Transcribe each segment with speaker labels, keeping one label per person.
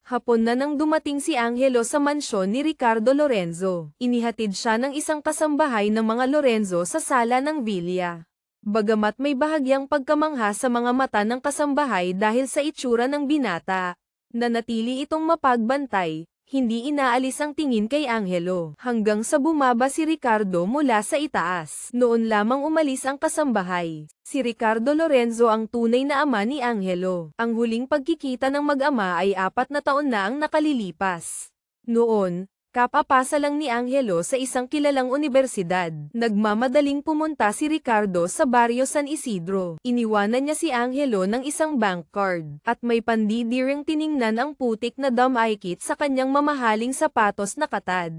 Speaker 1: Hapon na nang dumating si Angelo sa mansyon ni Ricardo Lorenzo. Inihatid siya ng isang kasambahay ng mga Lorenzo sa sala ng villa. Bagamat may bahagyang pagkamangha sa mga mata ng kasambahay dahil sa itsura ng binata, nanatili itong mapagbantay, hindi inaalis ang tingin kay Angelo, hanggang sa bumaba si Ricardo mula sa itaas. Noon lamang umalis ang kasambahay. Si Ricardo Lorenzo ang tunay na ama ni Angelo. Ang huling pagkikita ng mag-ama ay 4 na taon na ang nakalilipas. Noon, kapapasa lang ni Angelo sa isang kilalang unibersidad. Nagmamadaling pumunta si Ricardo sa Barrio San Isidro. Iniwanan niya si Angelo ng isang bank card, at may pandidirang tiningnan ang putik na damaykit sa kanyang mamahaling sapatos na katad.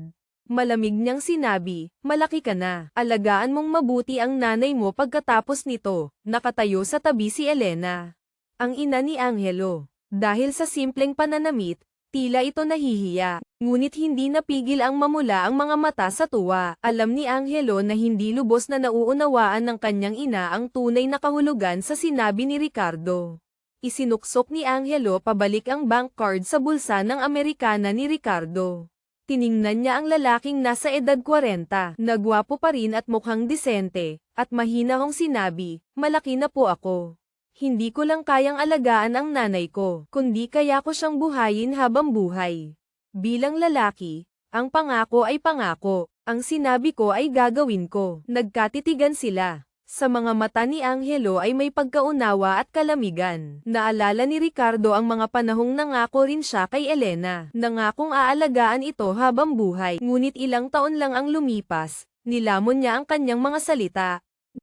Speaker 1: Malamig niyang sinabi, "Malaki ka na, alagaan mong mabuti ang nanay mo." Pagkatapos nito, nakatayo sa tabi si Elena, ang ina ni Angelo. Dahil sa simpleng pananamit, tila ito nahihiya, ngunit hindi napigil ang mamula ang mga mata sa tuwa. Alam ni Angelo na hindi lubos na nauunawaan ng kanyang ina ang tunay na kahulugan sa sinabi ni Ricardo. Isinuksok ni Angelo pabalik ang bank card sa bulsa ng Amerikana ni Ricardo. Tiningnan niya ang lalaking nasa edad 40, nagwapo pa rin at mukhang disente, at mahinahong sinabi, "Malaki na po ako. Hindi ko lang kayang alagaan ang nanay ko, kundi kaya ko siyang buhayin habang buhay." Bilang lalaki, ang pangako ay pangako, ang sinabi ko ay gagawin ko. Nagkatitigan sila. Sa mga mata ni Angelo ay may pagkaunawa at kalamigan. Naalala ni Ricardo ang mga panahong nangako rin siya kay Elena. Nangakong aalagaan ito habang buhay. Ngunit ilang taon lang ang lumipas, nilamon niya ang kanyang mga salita.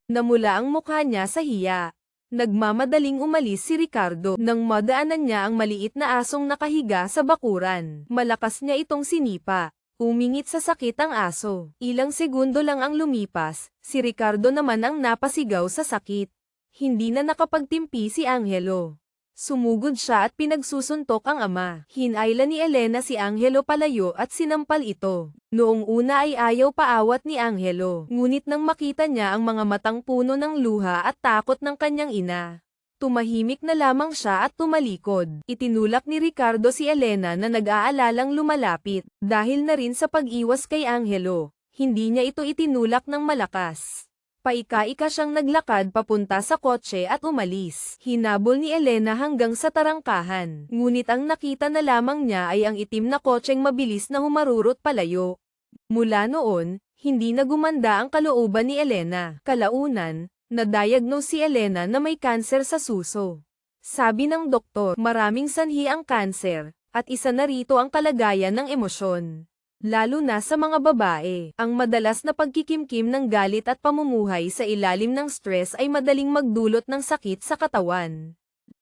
Speaker 1: Namula ang mukha niya sa hiya. Nagmamadaling umalis si Ricardo nang madaanan niya ang maliit na asong nakahiga sa bakuran. Malakas niya itong sinipa. Umingit sa sakit ang aso. Ilang segundo lang ang lumipas, si Ricardo naman ang napasigaw sa sakit. Hindi na nakapagtimpi si Angelo. Sumugod siya at pinagsusuntok ang ama. Hinayla ni Elena si Angelo palayo at sinampal ito. Noong una ay ayaw paawat ni Angelo, ngunit nang makita niya ang mga matang puno ng luha at takot ng kanyang ina, tumahimik na lamang siya at tumalikod. Itinulak ni Ricardo si Elena na nag-aalalang lumalapit. Dahil na rin sa pag-iwas kay Angelo, hindi niya ito itinulak ng malakas. Paika-ika siyang naglakad papunta sa kotse at umalis. Hinabol ni Elena hanggang sa tarangkahan. Ngunit ang nakita na lamang niya ay ang itim na kotseng mabilis na humarurot palayo. Mula noon, hindi na gumanda ang kalooban ni Elena. Kalaunan, na-diagnose si Elena na may kanser sa suso. Sabi ng doktor, maraming sanhi ang kanser, at isa na rito ang kalagayan ng emosyon. Lalo na sa mga babae, ang madalas na pagkikimkim ng galit at pamumuhay sa ilalim ng stress ay madaling magdulot ng sakit sa katawan.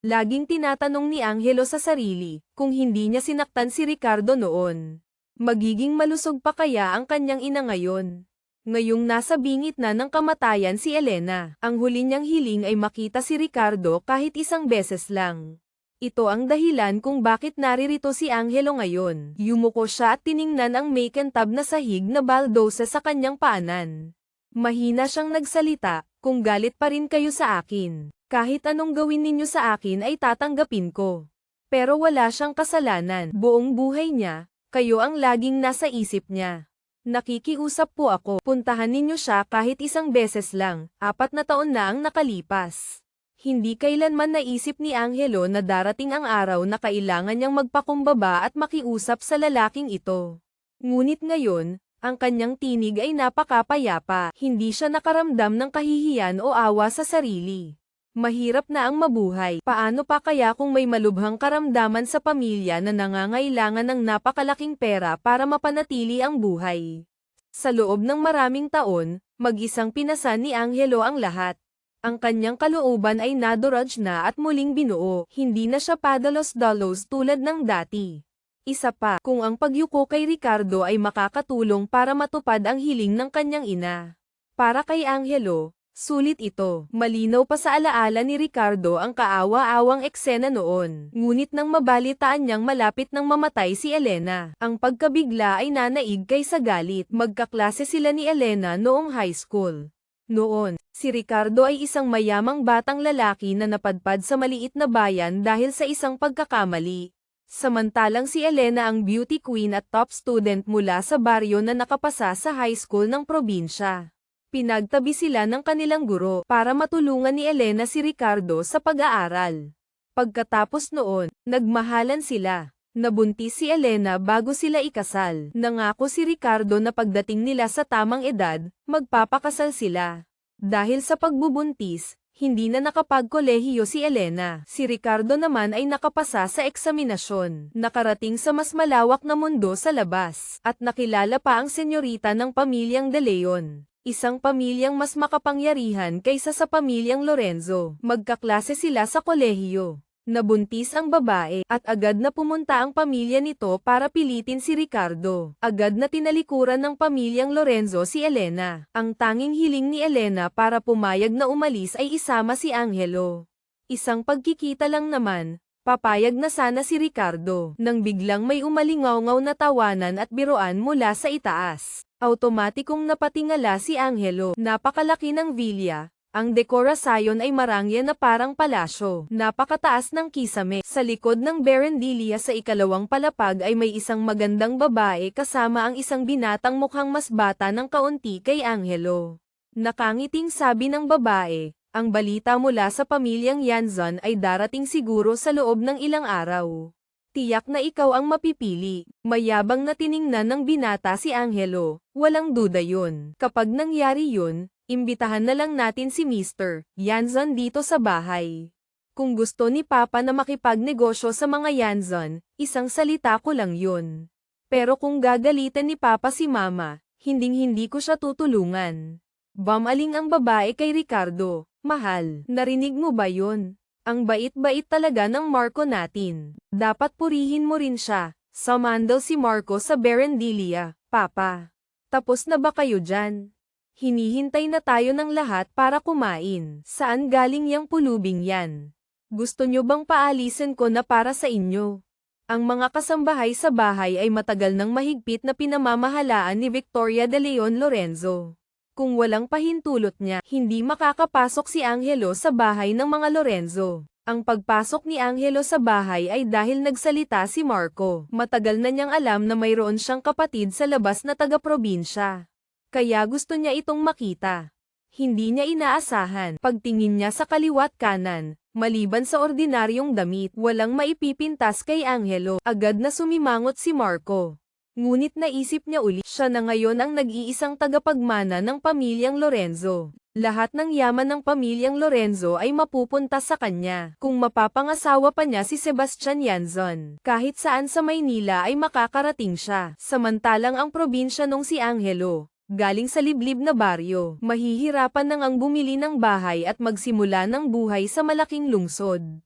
Speaker 1: Laging tinatanong ni Angelo sa sarili, kung hindi niya sinaktan si Ricardo noon, magiging malusog pa kaya ang kanyang ina ngayon? Ngayong nasa bingit na ng kamatayan si Elena, ang huli niyang hiling ay makita si Ricardo kahit isang beses lang. Ito ang dahilan kung bakit naririto si Angelo ngayon. Yumuko siya at tiningnan ang makintab na sahig na baldosa sa kanyang paanan. Mahina siyang nagsalita, "Kung galit pa rin kayo sa akin, kahit anong gawin ninyo sa akin ay tatanggapin ko." Pero wala siyang kasalanan. Buong buhay niya, kayo ang laging nasa isip niya. "Nakikiusap po ako, puntahan ninyo siya kahit isang beses lang." 4 na taon na ang nakalipas. Hindi kailanman naisip ni Angelo na darating ang araw na kailangan niyang magpakumbaba at makiusap sa lalaking ito. Ngunit ngayon, ang kanyang tinig ay napakapayapa. Hindi siya nakaramdam ng kahihiyan o awa sa sarili. Mahirap na ang mabuhay. Paano pa kaya kung may malubhang karamdaman sa pamilya na nangangailangan ng napakalaking pera para mapanatili ang buhay? Sa loob ng maraming taon, mag-isang pinasan ni Angelo ang lahat. Ang kanyang kalooban ay naduraj na at muling binuo. Hindi na siya padalos-dalos tulad ng dati. Isa pa, kung ang pagyuko kay Ricardo ay makakatulong para matupad ang hiling ng kanyang ina. Para kay Angelo, sulit ito. Malinaw pa sa alaala ni Ricardo ang kaawa-awang eksena noon. Ngunit nang mabalitaan niyang malapit nang mamatay si Elena, ang pagkabigla ay nanaig kaysa galit. Magkaklase sila ni Elena noong high school. Noon, si Ricardo ay isang mayamang batang lalaki na napadpad sa maliit na bayan dahil sa isang pagkakamali. Samantalang si Elena ang beauty queen at top student mula sa baryo na nakapasa sa high school ng probinsya. Pinagtabi sila ng kanilang guro para matulungan ni Elena si Ricardo sa pag-aaral. Pagkatapos noon, nagmahalan sila. Nabuntis si Elena bago sila ikasal. Nangako si Ricardo na pagdating nila sa tamang edad, magpapakasal sila. Dahil sa pagbubuntis, hindi na nakapagkolehiyo si Elena. Si Ricardo naman ay nakapasa sa eksaminasyon. Nakarating sa mas malawak na mundo sa labas. At nakilala pa ang senyorita ng pamilyang De Leon. Isang pamilyang mas makapangyarihan kaysa sa pamilyang Lorenzo. Magkaklase sila sa kolehiyo. Nabuntis ang babae, at agad na pumunta ang pamilya nito para pilitin si Ricardo. Agad na tinalikuran ng pamilyang Lorenzo si Elena. Ang tanging hiling ni Elena para pumayag na umalis ay isama si Angelo. Isang pagkikita lang naman, papayag na sana si Ricardo. Nang biglang may umalingaw-ngaw na tawanan at biruan mula sa itaas. Automatikong napatingala si Angelo. Napakalaki ng villa. Ang dekorasyon ay marangya na parang palasyo. Napakataas ng kisame. Sa likod ng Berendilia sa ikalawang palapag ay may isang magandang babae kasama ang isang binatang mukhang mas bata ng kaunti kay Angelo. Nakangiting sabi ng babae, ang balita mula sa pamilyang Yanzon ay darating siguro sa loob ng ilang araw. Tiyak na ikaw ang mapipili. Mayabang na tiningnan ng binata si Angelo. Walang duda yun. Kapag nangyari yun, imbitahan na lang natin si Mr. Yanzon dito sa bahay. Kung gusto ni Papa na makipagnegosyo sa mga Yanzon, isang salita ko lang yun. Pero kung gagalitan ni Papa si Mama, hinding-hindi ko siya tutulungan. Bumaling ang babae kay Ricardo. Mahal, narinig mo ba yun? Ang bait-bait talaga ng Marco natin. Dapat purihin mo rin siya. Sumandal si Marco sa Berendilia. Papa, tapos na ba kayo dyan? Hinihintay na tayo ng lahat para kumain. Saan galing yang pulubing yan? Gusto nyo bang paalisin ko na para sa inyo? Ang mga kasambahay sa bahay ay matagal nang mahigpit na pinamamahalaan ni Victoria de Leon Lorenzo. Kung walang pahintulot niya, hindi makakapasok si Angelo sa bahay ng mga Lorenzo. Ang pagpasok ni Angelo sa bahay ay dahil nagsalita si Marco. Matagal na niyang alam na mayroon siyang kapatid sa labas na taga-probinsya. Kaya gusto niya itong makita. Hindi niya inaasahan. Pagtingin niya sa kaliwat kanan, maliban sa ordinaryong damit, walang maipipintas kay Angelo. Agad na sumimangot si Marco. Ngunit naisip niya uli, siya na ngayon ang nag-iisang tagapagmana ng pamilyang Lorenzo. Lahat ng yaman ng pamilyang Lorenzo ay mapupunta sa kanya. Kung mapapangasawa pa niya si Sebastian Yanzon, kahit saan sa Maynila ay makakarating siya. Samantalang ang probinsya nung si Angelo, galing sa liblib na baryo, mahihirapan nang ang bumili ng bahay at magsimula ng buhay sa malaking lungsod.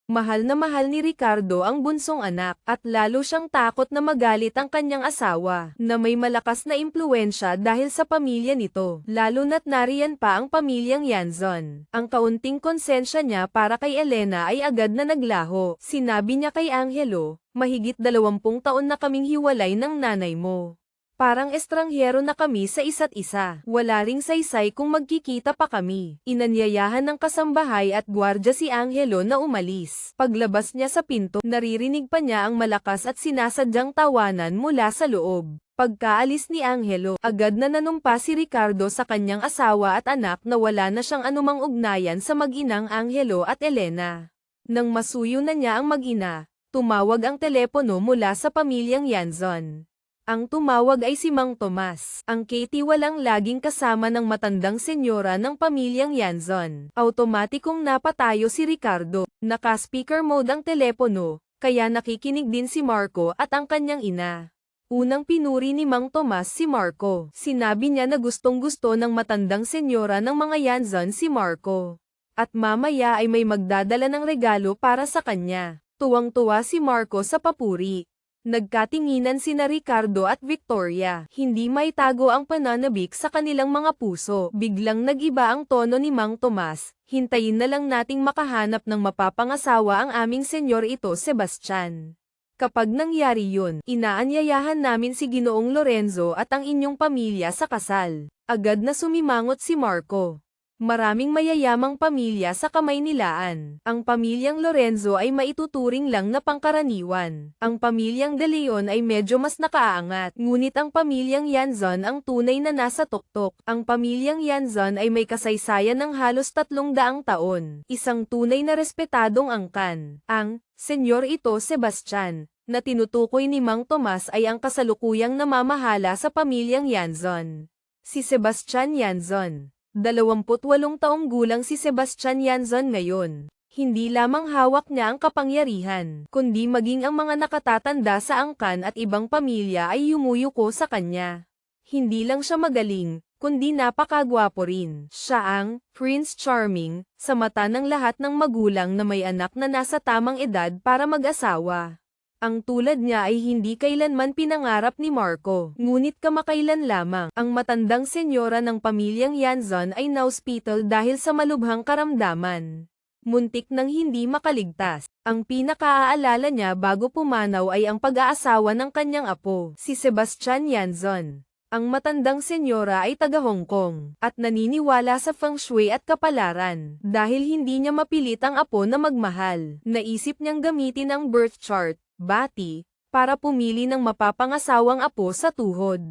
Speaker 1: Mahal na mahal ni Ricardo ang bunsong anak, at lalo siyang takot na magalit ang kanyang asawa, na may malakas na impluwensya dahil sa pamilya nito, lalo na't nariyan pa ang pamilyang Yanzon. Ang kaunting konsensya niya para kay Elena ay agad na naglaho. Sinabi niya kay Angelo, mahigit 20 taon na kaming hiwalay ng nanay mo. Parang estranghero na kami sa isa't isa. Wala ring saysay kung magkikita pa kami. Inanyayahan ng kasambahay at gwardya si Angelo na umalis. Paglabas niya sa pinto, naririnig pa niya ang malakas at sinasadyang tawanan mula sa loob. Pagkaalis ni Angelo, agad na nanumpa si Ricardo sa kanyang asawa at anak na wala na siyang anumang ugnayan sa mag-inang Angelo at Elena. Nang masuyo na niya ang mag-ina, tumawag ang telepono mula sa pamilyang Yanzon. Ang tumawag ay si Mang Tomas, ang katiwalang laging kasama ng matandang senyora ng pamilyang Yanzon. Automatikong napatayo si Ricardo. Naka-speaker mode ang telepono, kaya nakikinig din si Marco at ang kanyang ina. Unang pinuri ni Mang Tomas si Marco. Sinabi niya na gustong-gusto ng matandang senyora ng mga Yanzon si Marco. At mamaya ay may magdadala ng regalo para sa kanya. Tuwang-tuwa si Marco sa papuri. Nagkatinginan sina Ricardo at Victoria. Hindi maitago ang pananabik sa kanilang mga puso. Biglang nag-iba ang tono ni Mang Tomas. Hintayin na lang nating makahanap ng mapapangasawa ang aming senyor ito Sebastian. Kapag nangyari yun, inaanyayahan namin si Ginoong Lorenzo at ang inyong pamilya sa kasal. Agad na sumimangot si Marco. Maraming mayayamang pamilya sa kamay nilaan. Ang pamilyang Lorenzo ay maituturing lang na pangkaraniwan. Ang pamilyang De Leon ay medyo mas nakaaangat. Ngunit ang pamilyang Yanzon ang tunay na nasa tuktok. Ang pamilyang Yanzon ay may kasaysayan ng halos 300 taon. Isang tunay na respetadong angkan. Ang Senyor ito Sebastian, na tinutukoy ni Mang Tomas ay ang kasalukuyang namamahala sa pamilyang Yanzon. Si Sebastian Yanzon. 28 taong gulang si Sebastian Yanzon ngayon. Hindi lamang hawak niya ang kapangyarihan, kundi maging ang mga nakatatanda sa angkan at ibang pamilya ay yumuyuko sa kanya. Hindi lang siya magaling, kundi napakagwapo rin. Siya ang Prince Charming sa mata ng lahat ng magulang na may anak na nasa tamang edad para mag-asawa. Ang tulad niya ay hindi kailanman pinangarap ni Marco, ngunit kamakailan lamang. Ang matandang senyora ng pamilyang Yanzon ay na-hospital dahil sa malubhang karamdaman. Muntik nang hindi makaligtas. Ang pinakaaalala niya bago pumanaw ay ang pag-aasawa ng kanyang apo, si Sebastian Yanzon. Ang matandang senyora ay taga Hong Kong, at naniniwala sa feng shui at kapalaran. Dahil hindi niya mapilit ang apo na magmahal, naisip niyang gamitin ang birth chart, bati, para pumili ng mapapangasawang apo sa tuhod.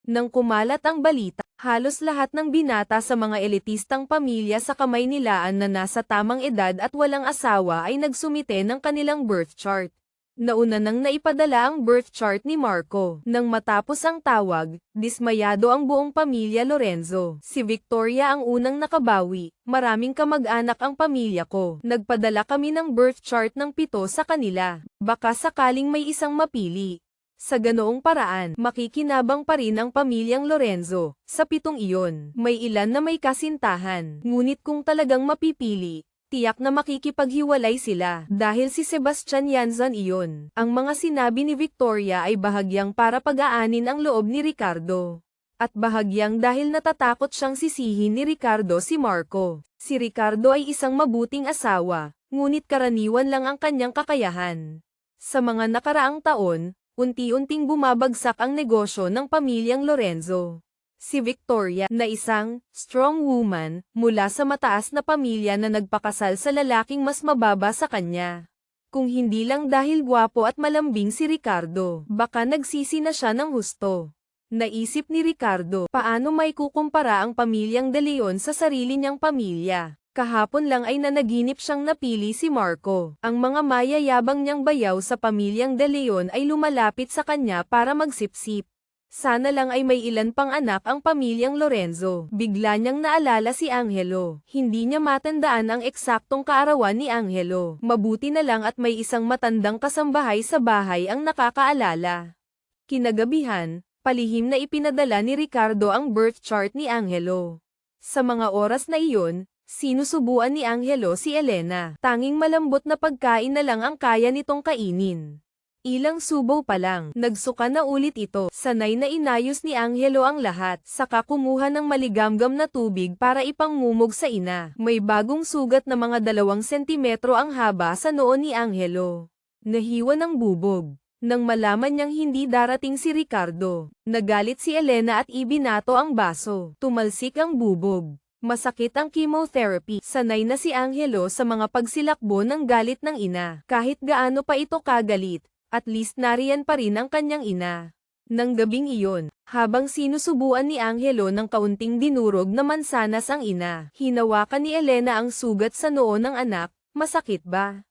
Speaker 1: Nang kumalat ang balita, halos lahat ng binata sa mga elitistang pamilya sa kamay nilaan na nasa tamang edad at walang asawa ay nagsumite ng kanilang birth chart. Nauna nang naipadala ang birth chart ni Marco. Nang matapos ang tawag, dismayado ang buong pamilya Lorenzo. Si Victoria ang unang nakabawi. Maraming kamag-anak ang pamilya ko. Nagpadala kami ng birth chart ng 7 sa kanila. Baka sakaling may isang mapili. Sa ganoong paraan, makikinabang pa rin ang pamilyang Lorenzo. Sa 7 iyon, may ilan na may kasintahan. Ngunit kung talagang mapipili, tiyak na makikipaghiwalay sila dahil si Sebastian Yanzon iyon. Ang mga sinabi ni Victoria ay bahagyang para pag-aanin ang loob ni Ricardo. At bahagyang dahil natatakot siyang sisihin ni Ricardo si Marco. Si Ricardo ay isang mabuting asawa, ngunit karaniwan lang ang kanyang kakayahan. Sa mga nakaraang taon, unti-unting bumabagsak ang negosyo ng pamilyang Lorenzo. Si Victoria, na isang strong woman, mula sa mataas na pamilya na nagpakasal sa lalaking mas mababa sa kanya. Kung hindi lang dahil gwapo at malambing si Ricardo, baka nagsisi na siya ng husto. Naisip ni Ricardo, paano may kukumpara ang pamilyang De Leon sa sarili niyang pamilya. Kahapon lang ay nanaginip siyang napili si Marco. Ang mga mayayabang niyang bayaw sa pamilyang De Leon ay lumalapit sa kanya para magsipsip. Sana lang ay may ilan pang anak ang pamilyang Lorenzo. Bigla niyang naalala si Angelo. Hindi niya matandaan ang eksaktong kaarawan ni Angelo. Mabuti na lang at may isang matandang kasambahay sa bahay ang nakakaalala. Kinagabihan, palihim na ipinadala ni Ricardo ang birth chart ni Angelo. Sa mga oras na iyon, sinusubuan ni Angelo si Elena. Tanging malambot na pagkain na lang ang kaya nitong kainin. Ilang subo pa lang, nagsuka na ulit ito. Sanay na inayos ni Angelo ang lahat, saka kumuha ng maligamgam na tubig para ipangngumog sa ina. May bagong sugat na mga 2 sentimetro ang haba sa noon ni Angelo. Nahiwa ng bubog. Nang malaman niyang hindi darating si Ricardo, nagalit si Elena at ibinato ang baso. Tumalsik ang bubog. Masakit ang chemotherapy. Sanay na si Angelo sa mga pagsilakbo ng galit ng ina. Kahit gaano pa ito kagalit, at least nariyan pa rin ang kanyang ina. Nang gabing iyon, habang sinusubuan ni Angelo ng kaunting dinurog na mansanas ang ina, hinawakan ni Elena ang sugat sa noo ng anak. Masakit ba?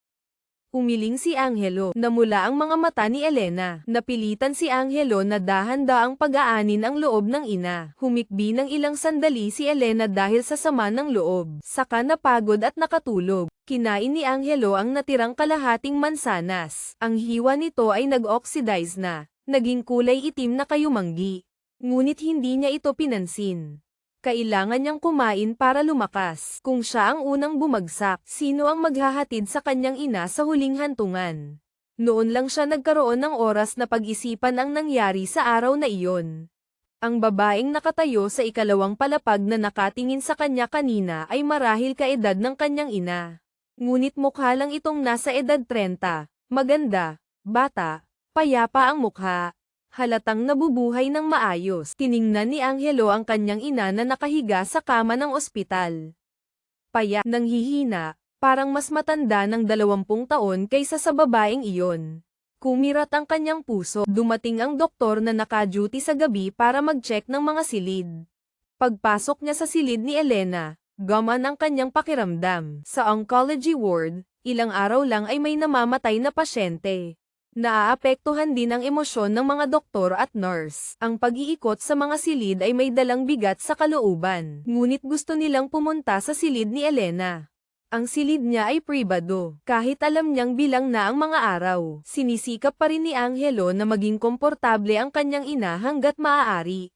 Speaker 1: Umiling si Angelo. Namula ang mga mata ni Elena. Napilitan si Angelo na dahan-daang pag-aanin ang loob ng ina. Humikbi ng ilang sandali si Elena dahil sa sama ng loob. Saka napagod at nakatulog. Kinain ni Angelo ang natirang kalahating mansanas. Ang hiwa nito ay nag-oxidize na, naging kulay itim na kayumanggi. Ngunit hindi niya ito pinansin. Kailangan niyang kumain para lumakas. Kung siya ang unang bumagsak, sino ang maghahatid sa kanyang ina sa huling hantungan? Noon lang siya nagkaroon ng oras na pag-isipan ang nangyari sa araw na iyon. Ang babaeng nakatayo sa ikalawang palapag na nakatingin sa kanya kanina ay marahil kaedad ng kanyang ina. Ngunit mukha lang itong nasa edad 30, maganda, bata, payapa ang mukha. Halatang nabubuhay ng maayos. Tiningnan ni Angelo ang kanyang ina na nakahiga sa kama ng ospital. payat, nanghihina, parang mas matanda ng 20 taon kaysa sa babaeng iyon. Kumirat ang kanyang puso. Dumating ang doktor na naka-duty sa gabi para mag-check ng mga silid. Pagpasok niya sa silid ni Elena, gumaan ang kanyang pakiramdam. Sa oncology ward, ilang araw lang ay may namamatay na pasyente. Naaapektuhan din ang emosyon ng mga doktor at nurse. Ang pag-iikot sa mga silid ay may dalang bigat sa kalooban. Ngunit gusto nilang pumunta sa silid ni Elena. Ang silid niya ay pribado. Kahit alam niyang bilang na ang mga araw, sinisikap pa rin ni Angelo na maging komportable ang kanyang ina hanggat maaari.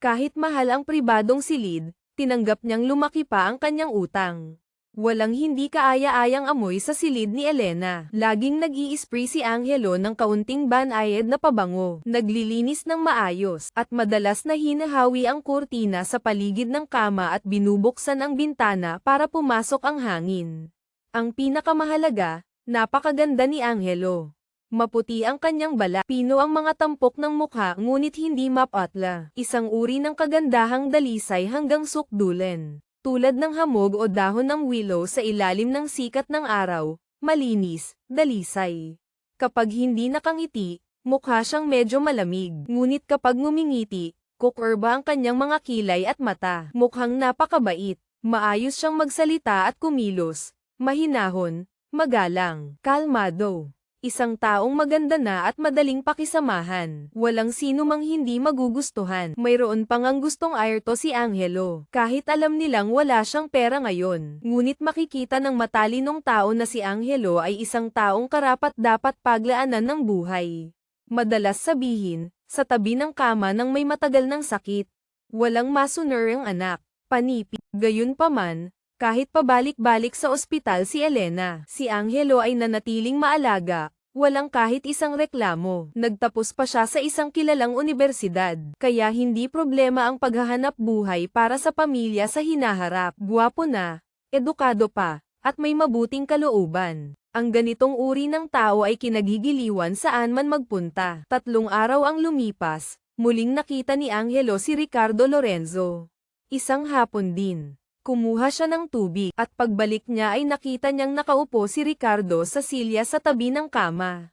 Speaker 1: Kahit mahal ang pribadong silid, tinanggap niyang lumaki pa ang kanyang utang. Walang hindi kaaya-ayang amoy sa silid ni Elena. Laging nag-i-spray si Angelo ng kaunting banayad na pabango. Naglilinis ng maayos, at madalas na hinahawi ang kurtina sa paligid ng kama at binubuksan ang bintana para pumasok ang hangin. Ang pinakamahalaga, napakaganda ni Angelo. Maputi ang kanyang balat. Pino ang mga tampok ng mukha ngunit hindi mapatla. Isang uri ng kagandahang dalisay hanggang sukdulen. Tulad ng hamog o dahon ng willow sa ilalim ng sikat ng araw, malinis, dalisay. Kapag hindi nakangiti, mukha siyang medyo malamig. Ngunit kapag ngumingiti, kukurba ang kanyang mga kilay at mata. Mukhang napakabait, maayos siyang magsalita at kumilos, mahinahon, magalang, kalmado. Isang taong maganda na at madaling pakisamahan. Walang sino mang hindi magugustuhan. Mayroon pang ang gustong airto si Angelo. Kahit alam nilang wala siyang pera ngayon. Ngunit makikita ng matalinong tao na si Angelo ay isang taong karapat-dapat paglaanan ng buhay. Madalas sabihin, sa tabi ng kama ng may matagal ng sakit. Walang masuner ang anak. Panipi. Gayunpaman, kahit pabalik-balik sa ospital si Elena, si Angelo ay nanatiling maalaga, walang kahit isang reklamo. Nagtapos pa siya sa isang kilalang unibersidad, kaya hindi problema ang paghahanap buhay para sa pamilya sa hinaharap. Gwapo na, edukado pa, at may mabuting kalooban. Ang ganitong uri ng tao ay kinagigiliwan saan man magpunta. 3 araw ang lumipas, muling nakita ni Angelo si Ricardo Lorenzo. Isang hapon din. Kumuha siya ng tubig, at pagbalik niya ay nakita niyang nakaupo si Ricardo sa silya sa tabi ng kama.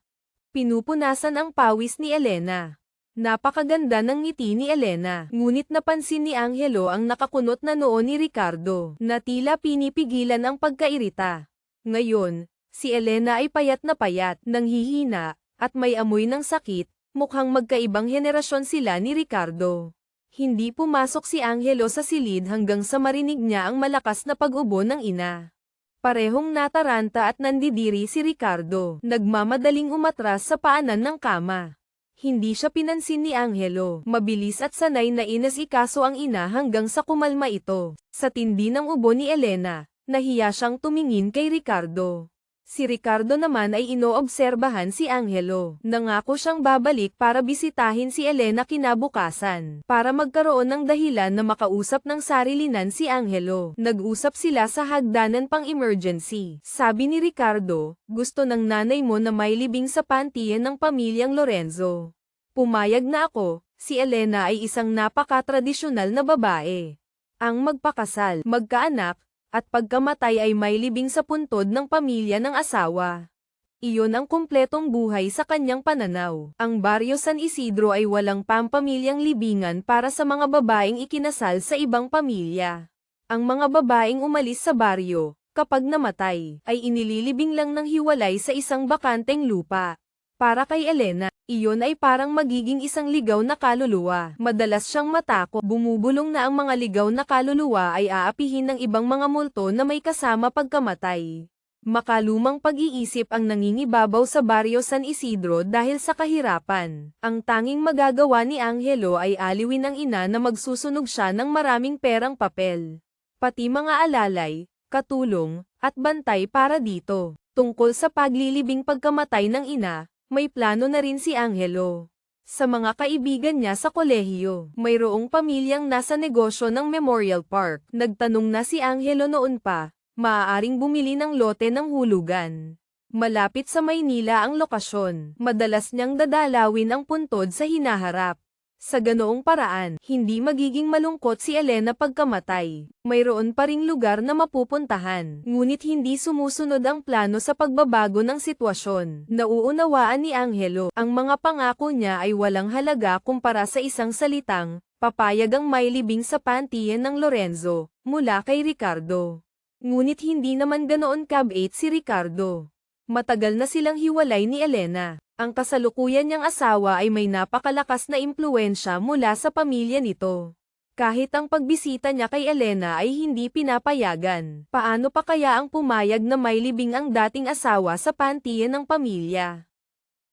Speaker 1: Pinupunasan ang pawis ni Elena. Napakaganda ng ngiti ni Elena, ngunit napansin ni Angelo ang nakakunot na noo ni Ricardo, na tila pinipigilan ang pagkairita. Ngayon, si Elena ay payat, nanghihina, at may amoy ng sakit, mukhang magkaibang henerasyon sila ni Ricardo. Hindi pumasok si Angelo sa silid hanggang sa marinig niya ang malakas na pag-ubo ng ina. Parehong nataranta at nandidiri si Ricardo, nagmamadaling umatras sa paanan ng kama. Hindi siya pinansin ni Angelo, mabilis at sanay na inasikaso ang ina hanggang sa kumalma ito. Sa tindi ng ubo ni Elena, nahiya siyang tumingin kay Ricardo. Si Ricardo naman ay inoobserbahan si Angelo. Nangako siyang babalik para bisitahin si Elena kinabukasan, para magkaroon ng dahilan na makausap ng sarilinan si Angelo. Nag-usap sila sa hagdanan pang emergency. Sabi ni Ricardo, gusto ng nanay mo na may libing sa pantiyan ng pamilyang Lorenzo. Pumayag na ako. Si Elena ay isang napaka-tradisyonal na babae. Ang magpakasal, magkaanak, at pagkamatay ay may libing sa puntod ng pamilya ng asawa. Iyon ang kumpletong buhay sa kanyang pananaw. Ang Baryo San Isidro ay walang pampamilyang libingan para sa mga babaeng ikinasal sa ibang pamilya. Ang mga babaeng umalis sa baryo, kapag namatay, ay inililibing lang ng hiwalay sa isang bakanteng lupa. Para kay Elena, iyon ay parang magiging isang ligaw na kaluluwa. Madalas siyang matakot, bumubulong na ang mga ligaw na kaluluwa ay aapihin ng ibang mga multo na may kasama pagkamatay. Makalumang pag-iisip ang nangingibabaw sa Baryo San Isidro dahil sa kahirapan. Ang tanging magagawa ni Angelo ay aliwin ang ina na magsusunog siya ng maraming perang papel. Pati mga alalay, katulong, at bantay para dito. Tungkol sa paglilibing pagkamatay ng ina, may plano na rin si Angelo. Sa mga kaibigan niya sa kolehiyo, mayroong pamilyang nasa negosyo ng Memorial Park. Nagtanong na si Angelo noon pa, maaaring bumili ng lote ng hulugan. Malapit sa Maynila ang lokasyon. Madalas niyang dadalawin ang puntod sa hinaharap. Sa ganoong paraan, hindi magiging malungkot si Elena pagkamatay. Mayroon pa ring lugar na mapupuntahan, ngunit hindi sumusunod ang plano sa pagbabago ng sitwasyon. Nauunawaan ni Angelo, ang mga pangako niya ay walang halaga kumpara sa isang salitang, papayag ang mailibing sa pantiyan ng Lorenzo, mula kay Ricardo. Ngunit hindi naman ganoon kabait si Ricardo. Matagal na silang hiwalay ni Elena. Ang kasalukuyan niyang asawa ay may napakalakas na impluwensya mula sa pamilya nito. Kahit ang pagbisita niya kay Elena ay hindi pinapayagan, paano pa kaya ang pumayag na mailibing ang dating asawa sa pantiyan ng pamilya?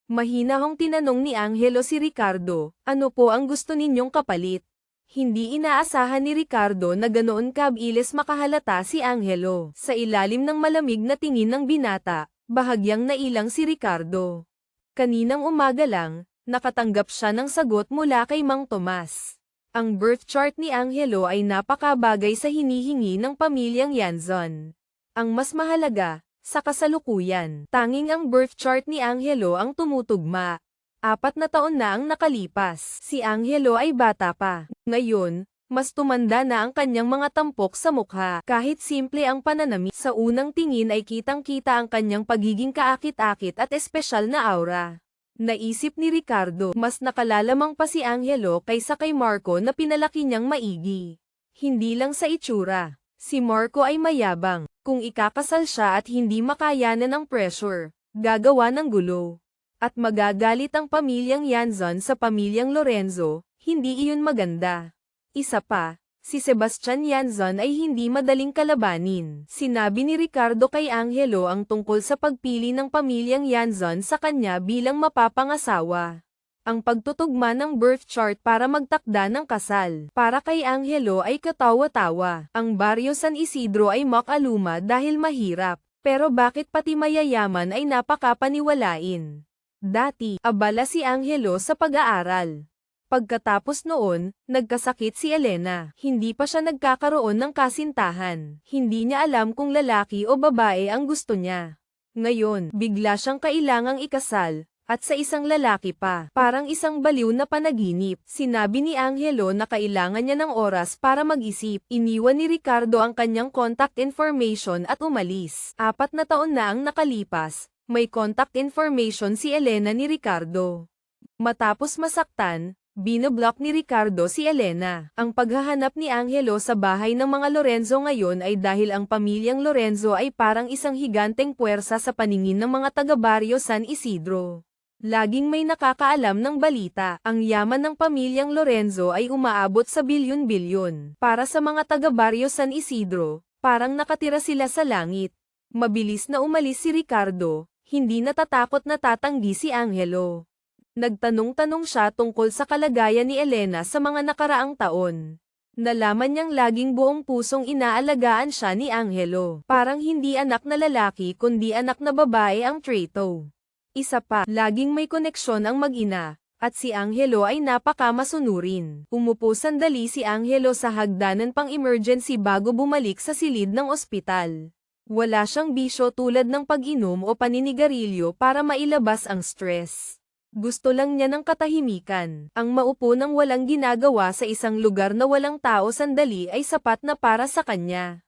Speaker 1: Mahinahong tinanong ni Angelo si Ricardo, ano po ang gusto ninyong kapalit? Hindi inaasahan ni Ricardo na ganoon kabilis makahalata si Angelo. Sa ilalim ng malamig na tingin ng binata, bahagyang nailang si Ricardo. Kaninang umaga lang, nakatanggap siya ng sagot mula kay Mang Tomas. Ang birth chart ni Angelo ay napakabagay sa hinihingi ng pamilyang Yanzon. Ang mas mahalaga, sa kasalukuyan, tanging ang birth chart ni Angelo ang tumutugma. 4 na taon na ang nakalipas. Si Angelo ay bata pa. Ngayon, mas tumanda na ang kanyang mga tampok sa mukha. Kahit simple ang pananamit, sa unang tingin ay kitang-kita ang kanyang pagiging kaakit-akit at espesyal na aura. Naisip ni Ricardo, mas nakalalamang pa si Angelo kaysa kay Marco na pinalaki niyang maigi. Hindi lang sa itsura. Si Marco ay mayabang. Kung ikakasal siya at hindi makayanan ng pressure, gagawa ng gulo. At magagalit ang pamilyang Yanzon sa pamilyang Lorenzo, hindi iyon maganda. Isa pa, si Sebastian Yanzon ay hindi madaling kalabanin. Sinabi ni Ricardo kay Angelo ang tungkol sa pagpili ng pamilyang Yanzon sa kanya bilang mapapangasawa. Ang pagtutugma ng birth chart para magtakda ng kasal. Para kay Angelo ay katawa-tawa. Ang Barrio San Isidro ay makaluma dahil mahirap. Pero bakit pati mayayaman ay napakapaniwalain? Dati, abala si Angelo sa pag-aaral. Pagkatapos noon, nagkasakit si Elena. Hindi pa siya nagkakaroon ng kasintahan. Hindi niya alam kung lalaki o babae ang gusto niya. Ngayon, bigla siyang kailangang ikasal, at sa isang lalaki pa. Parang isang baliw na panaginip. Sinabi ni Angelo na kailangan niya ng oras para mag-isip. Iniwan ni Ricardo ang kanyang contact information at umalis. 4 na taon na ang nakalipas, may contact information si Elena ni Ricardo. Matapos masaktan, binoblock ni Ricardo si Elena. Ang paghahanap ni Angelo sa bahay ng mga Lorenzo ngayon ay dahil ang pamilyang Lorenzo ay parang isang higanteng puwersa sa paningin ng mga taga-Barrio San Isidro. Laging may nakakaalam ng balita. Ang yaman ng pamilyang Lorenzo ay umaabot sa bilyon-bilyon. Para sa mga taga-Barrio San Isidro, parang nakatira sila sa langit. Mabilis na umalis si Ricardo, hindi natatakot na tatanggi si Angelo. Nagtanong-tanong siya tungkol sa kalagayan ni Elena sa mga nakaraang taon. Nalaman niyang laging buong pusong inaalagaan siya ni Angelo. Parang hindi anak na lalaki kundi anak na babae ang Trito. Isa pa, laging may koneksyon ang mag-ina, at si Angelo ay napakamasunurin. Umupo sandali si Angelo sa hagdanan pang emergency bago bumalik sa silid ng ospital. Wala siyang bisyo tulad ng pag-inom o paninigarilyo para mailabas ang stress. Gusto lang niya ng katahimikan. Ang maupo ng walang ginagawa sa isang lugar na walang tao sandali ay sapat na para sa kanya.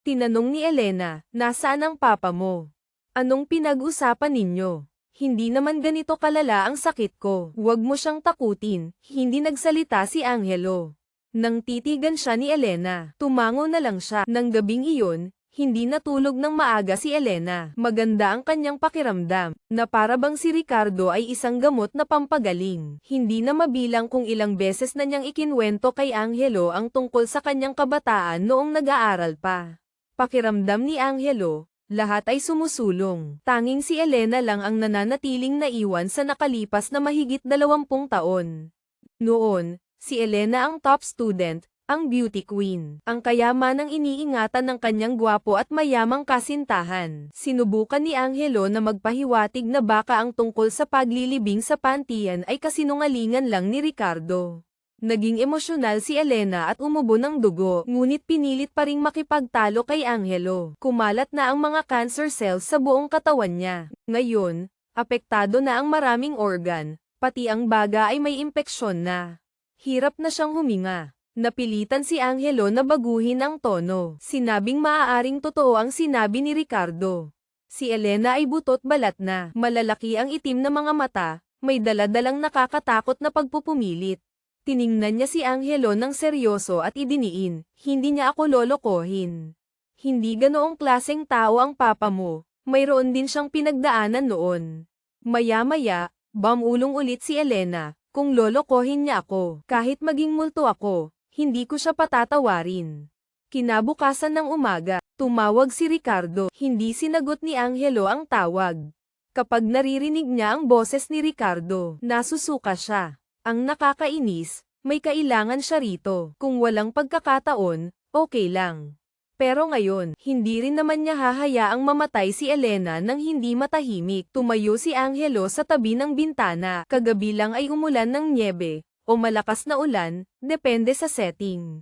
Speaker 1: Tinanong ni Elena, nasaan ang papa mo? Anong pinag-usapan ninyo? Hindi naman ganito kalala ang sakit ko. Huwag mo siyang takutin, hindi nagsalita si Angelo. Nang titigan siya ni Elena, tumango na lang siya. Nang gabing iyon, hindi natulog ng maaga si Elena. Maganda ang kanyang pakiramdam, na para bang si Ricardo ay isang gamot na pampagaling. Hindi na mabilang kung ilang beses na niyang ikinwento kay Angelo ang tungkol sa kanyang kabataan noong nag-aaral pa. Pakiramdam ni Angelo, lahat ay sumusulong. Tanging si Elena lang ang nananatiling naiwan sa nakalipas na mahigit 20 taon. Noon, si Elena ang top student, ang beauty queen. Ang kayamanang iniingatan ng kanyang gwapo at mayamang kasintahan. Sinubukan ni Angelo na magpahiwatig na baka ang tungkol sa paglilibing sa pantiyan ay kasinungalingan lang ni Ricardo. Naging emosyonal si Elena at umubo ng dugo, ngunit pinilit pa ring makipagtalo kay Angelo. Kumalat na ang mga cancer cells sa buong katawan niya. Ngayon, apektado na ang maraming organ, pati ang baga ay may impeksyon na. Hirap na siyang huminga. Napilitan si Angelo na baguhin ang tono. Sinabing maaaring totoo ang sinabi ni Ricardo. Si Elena ay butot balat na. Malalaki ang itim na mga mata, may daladalang nakakatakot na pagpupumilit. Tiningnan niya si Angelo ng seryoso at idiniin, hindi niya ako lolokohin. Hindi ganoong klaseng tao ang papa mo, mayroon din siyang pinagdaanan noon. Maya-maya, bumulong ulit si Elena, kung lolokohin niya ako, kahit maging multo ako, hindi ko siya patatawarin. Kinabukasan ng umaga, tumawag si Ricardo, hindi sinagot ni Angelo ang tawag. Kapag naririnig niya ang boses ni Ricardo, nasusuka siya. Ang nakakainis, may kailangan siya rito. Kung walang pagkakataon, okay lang. Pero ngayon, hindi rin naman niya hahayaang mamatay si Elena nang hindi matahimik. Tumayo si Angelo sa tabi ng bintana. Kagabi lang ay umulan ng nyebe, o malakas na ulan, depende sa setting.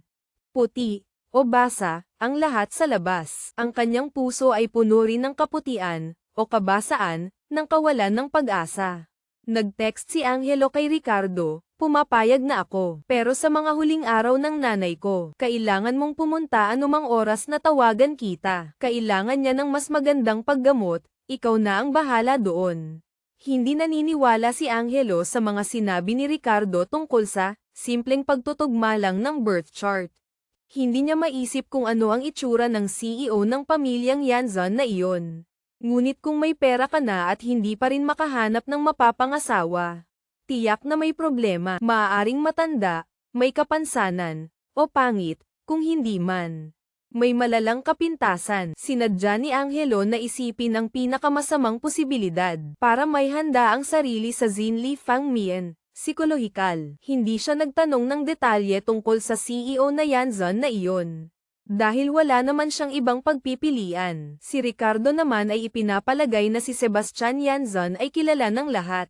Speaker 1: Puti, o basa, ang lahat sa labas. Ang kanyang puso ay puno rin ng kaputian, o kabasaan, ng kawalan ng pag-asa. Nag-text si Angelo kay Ricardo, pumapayag na ako. Pero sa mga huling araw ng nanay ko, kailangan mong pumunta anumang oras na tawagan kita. Kailangan niya ng mas magandang paggamot, ikaw na ang bahala doon. Hindi naniniwala si Angelo sa mga sinabi ni Ricardo tungkol sa simpleng pagtutugma lang ng birth chart. Hindi niya maisip kung ano ang itsura ng CEO ng pamilyang Yanzon na iyon. Ngunit kung may pera ka na at hindi pa rin makahanap ng mapapangasawa, tiyak na may problema. Maaaring matanda, may kapansanan, o pangit, kung hindi man. May malalang kapintasan. Sinadya ni Angelo na isipin ang pinakamasamang posibilidad para may handa ang sarili sa Zinli Fangmian. Psikolohikal. Hindi siya nagtanong ng detalye tungkol sa CEO na Yanzon na iyon. Dahil wala naman siyang ibang pagpipilian. Si Ricardo naman ay ipinapalagay na si Sebastian Yanzon ay kilala ng lahat.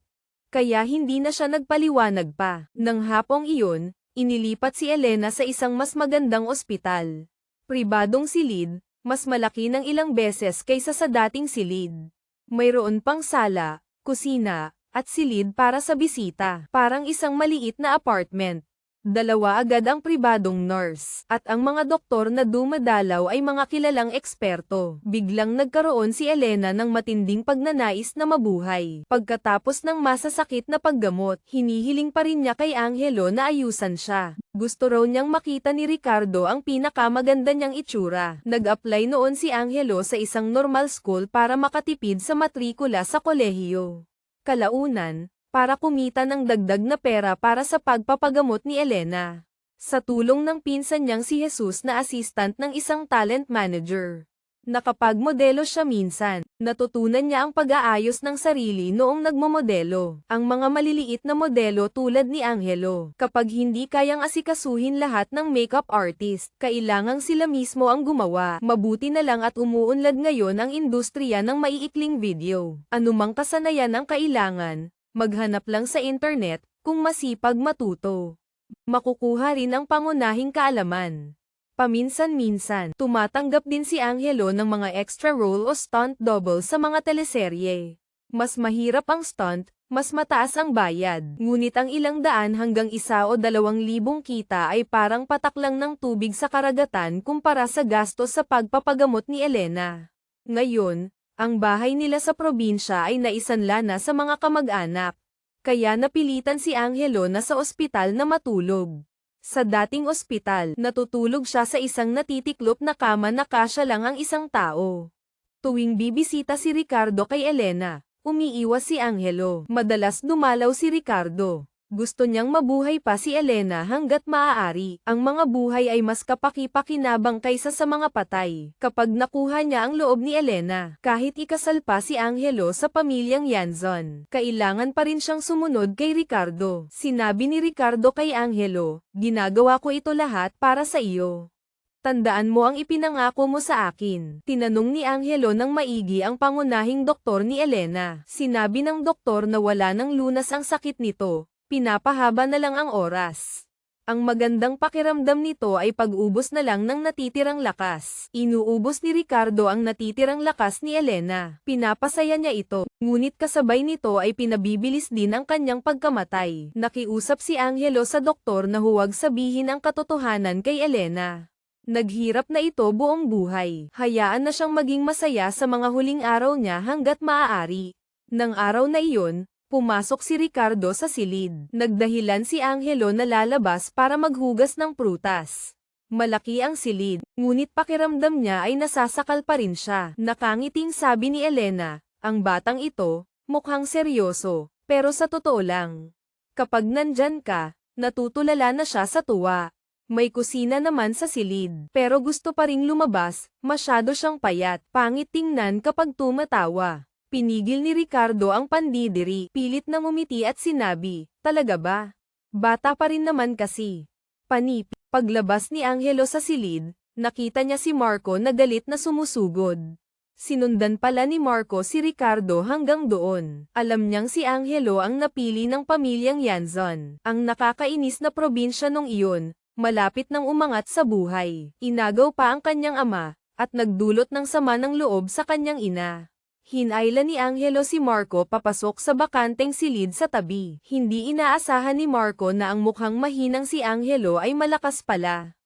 Speaker 1: Kaya hindi na siya nagpaliwanag pa. Nang hapong iyon, inilipat si Elena sa isang mas magandang ospital. Pribadong silid, mas malaki ng ilang beses kaysa sa dating silid. Mayroon pang sala, kusina, at silid para sa bisita. Parang isang maliit na apartment. Dalawa agad ang pribadong nurse, at ang mga doktor na dumadalaw ay mga kilalang eksperto. Biglang nagkaroon si Elena ng matinding pagnanais na mabuhay. Pagkatapos ng masasakit na paggamot, hinihiling pa rin niya kay Angelo na ayusan siya. Gusto raw niyang makita ni Ricardo ang pinakamaganda niyang itsura. Nag-apply noon si Angelo sa isang normal school para makatipid sa matrikula sa kolehiyo. Kalaunan, para kumita ng dagdag na pera para sa pagpapagamot ni Elena. Sa tulong ng pinsan niyang si Jesus na assistant ng isang talent manager. Nakapagmodelo siya minsan, natutunan niya ang pag-aayos ng sarili noong nagmomodelo. Ang mga maliliit na modelo tulad ni Angelo, kapag hindi kayang asikasuhin lahat ng makeup artist, kailangang sila mismo ang gumawa. Mabuti na lang at umuunlad ngayon ang industriya ng maiikling video. Anumang kasanayan ang kailangan, maghanap lang sa internet, kung masipag matuto. Makukuha rin ang pangunahing kaalaman. Paminsan-minsan, tumatanggap din si Angelo ng mga extra role o stunt double sa mga teleserye. Mas mahirap ang stunt, mas mataas ang bayad. Ngunit ang ilang daan hanggang 1 o 2,000 kita ay parang patak lang ng tubig sa karagatan kumpara sa gastos sa pagpapagamot ni Elena. Ngayon, ang bahay nila sa probinsya ay naisanla na sa mga kamag-anak. Kaya napilitan si Angelo na sa ospital na matulog. Sa dating ospital, natutulog siya sa isang natitiklop na kama na kasya lang ang isang tao. Tuwing bibisita si Ricardo kay Elena, umiiwas si Angelo. Madalas dumalaw si Ricardo. Gusto niyang mabuhay pa si Elena hanggat maaari. Ang mga buhay ay mas kapaki-pakinabang kaysa sa mga patay. Kapag nakuha niya ang loob ni Elena, kahit ikasal pa si Angelo sa pamilyang Yanzon, kailangan pa rin siyang sumunod kay Ricardo. Sinabi ni Ricardo kay Angelo, "Ginagawa ko ito lahat para sa iyo. Tandaan mo ang ipinangako mo sa akin." Tinanong ni Angelo ng maigi ang pangunahing doktor ni Elena. Sinabi ng doktor na wala nang lunas ang sakit nito. Pinapahaba na lang ang oras. Ang magandang pakiramdam nito ay pag-ubos na lang ng natitirang lakas. Inuubos ni Ricardo ang natitirang lakas ni Elena. Pinapasaya niya ito, ngunit kasabay nito ay pinabibilis din ang kanyang pagkamatay. Nakiusap si Angelo sa doktor na huwag sabihin ang katotohanan kay Elena. Naghirap na ito buong buhay. Hayaan na siyang maging masaya sa mga huling araw niya hanggat maaari. Nang araw na iyon, pumasok si Ricardo sa silid. Nagdahilan si Angelo na lalabas para maghugas ng prutas. Malaki ang silid, ngunit pakiramdam niya ay nasasakal pa rin siya. Nakangiting sabi ni Elena, ang batang ito, mukhang seryoso, pero sa totoo lang. Kapag nandyan ka, natutulala na siya sa tuwa. May kusina naman sa silid, pero gusto pa ring lumabas, masyado siyang payat, pangit tingnan kapag tumatawa. Pinigil ni Ricardo ang pandidiri, pilit na ngumiti at sinabi, talaga ba? Bata pa rin naman kasi. Panip, paglabas ni Angelo sa silid, nakita niya si Marco na galit na sumusugod. Sinundan pala ni Marco si Ricardo hanggang doon. Alam niyang si Angelo ang napili ng pamilyang Yanzon, ang nakakainis na probinsya nung iyon, malapit nang umangat sa buhay. Inagaw pa ang kanyang ama, at nagdulot ng sama ng loob sa kanyang ina. Hinayla ni Angelo si Marco papasok sa bakanteng silid sa tabi. Hindi inaasahan ni Marco na ang mukhang mahinang si Angelo ay malakas pala.